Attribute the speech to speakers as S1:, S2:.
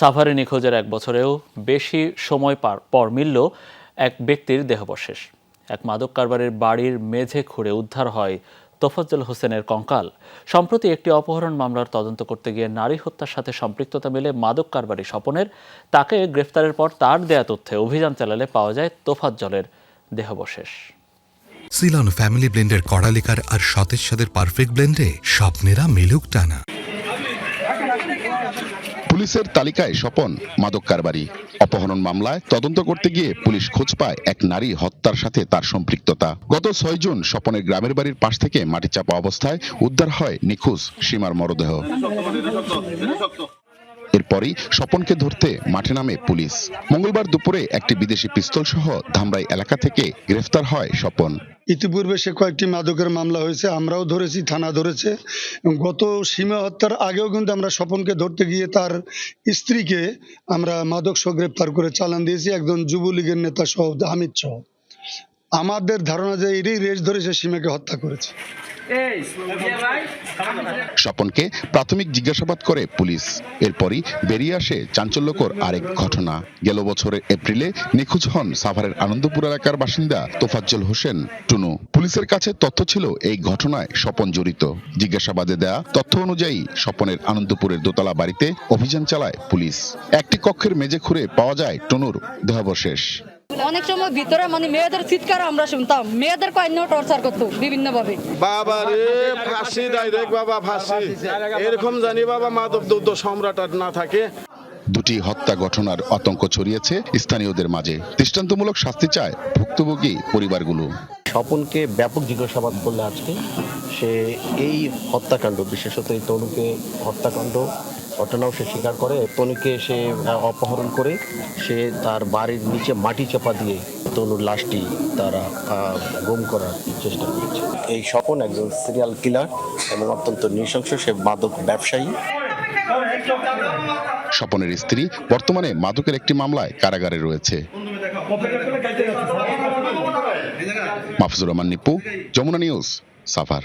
S1: সাভারে নিখোঁজের 1 বছরেও বেশি সময় পর মিলল এক ব্যক্তির দেহাবশেষ। এক মাদক কারবারির বাড়ির মেঝে খুঁড়ে উদ্ধার হয় তোফাজ্জল হোসেনের কঙ্কাল। সম্প্রতি একটি অপহরণ মামলার তদন্ত করতে গিয়ে নারী হত্যার সাথে সম্পৃক্ততা মেলে মাদক কারবারি স্বপনের। তাকে গ্রেফতারের পর তার দেয়া তথ্যে অভিযান চালালে পাওয়া যায় তোফাজ্জলের দেহাবশেষ।
S2: সিলন ফ্যামিলি ব্লেন্ডের কড়ালিকার আর সতেজ সাদের পারফেক্ট ব্লেন্ডে স্বপ্নেরা মেলুক টানা।
S3: পুলিশের তালিকায় স্বপন মাদক কারবারি। অপহরণ মামলায় তদন্ত করতে গিয়ে পুলিশ খোঁজ পায় এক নারী হত্যার সাথে তার সম্পৃক্ততা। গত 6 জুন স্বপনের গ্রামের বাড়ির পাশ থেকে মাটি চাপা অবস্থায় উদ্ধার হয় নিখোঁজ সীমার মরদেহ। এরপরই স্বপনকে ধরতে মাঠে নামে পুলিশ। মঙ্গলবার দুপুরে একটি বিদেশি পিস্তল সহ ধামরাই এলাকা থেকে গ্রেফতার হয় স্বপন।
S4: ইতিপূর্বে সে কয়েকটি মাদকের মামলা হয়েছে, আমরাও ধরেছি, থানা ধরেছে। গত সীমা হত্যার আগেও কিন্তু আমরা স্বপনকে ধরতে গিয়ে তার স্ত্রীকে আমরা মাদক সহ গ্রেপ্তার করে চালান দিয়েছি, একজন যুবলীগের নেতা সহ হামিদ সহ। আমাদের ধারণা যে এরই রেস ধরে সে সীমাকে হত্যা করেছে।
S3: স্বপনকে প্রাথমিক জিজ্ঞাসাবাদ করে পুলিশ। এরপরই বেরিয়ে আসে চাঞ্চল্যকর আরেক ঘটনা। গেল বছরের এপ্রিলে নিখোঁজ হন সাভারের আনন্দপুর এলাকার বাসিন্দা তোফাজ্জল হোসেন টুনু। পুলিশের কাছে তথ্য ছিল এই ঘটনায় স্বপন জড়িত। জিজ্ঞাসাবাদে দেয়া তথ্য অনুযায়ী স্বপনের আনন্দপুরের দোতলা বাড়িতে অভিযান চালায় পুলিশ। একটি কক্ষের মেঝে খুঁড়ে পাওয়া যায় টুনুর দেহাবশেষ।
S5: অনেক সময় ভিতরে মেয়েদের চিৎকার আমরা শুনতাম, মেয়েদের কয়েকদিন টর্চার করতো বিভিন্ন ভাবে।
S6: বাবা রে ফাঁসি ডাইরেক্ট, বাবা ফাঁসি, এরকম জানি বাবা মাদক দ্রব্য সম্রাট আর না থাকে।
S3: দুটি হত্যা ঘটনার আতঙ্ক ছড়িয়েছে স্থানীয়দের মাঝে। দৃষ্টান্তমূলক শাস্তি চায় ভুক্তভোগী পরিবারগুলো।
S7: স্বপনকে ব্যাপক জিজ্ঞাসাবাদ করলে আজকে সে এই হত্যাকাণ্ড, বিশেষত এই তনুকে হত্যাকাণ্ড ঘটনাও সে স্বীকার করে। তনুকে সে অপহরণ করে সে তার বাড়ির নিচে মাটি চাপা দিয়ে তনুর লাশটি তারা গুম করার চেষ্টা করেছে। এই স্বপন একজন সিরিয়াল কিলার এবং অত্যন্ত নৃশংস, সে মাদক ব্যবসায়ী।
S3: স্বপনের স্ত্রী বর্তমানে মাদকের একটি মামলায় কারাগারে রয়েছে। মাহফুজুর রহমান নিপু, যমুনা নিউজ, সাভার।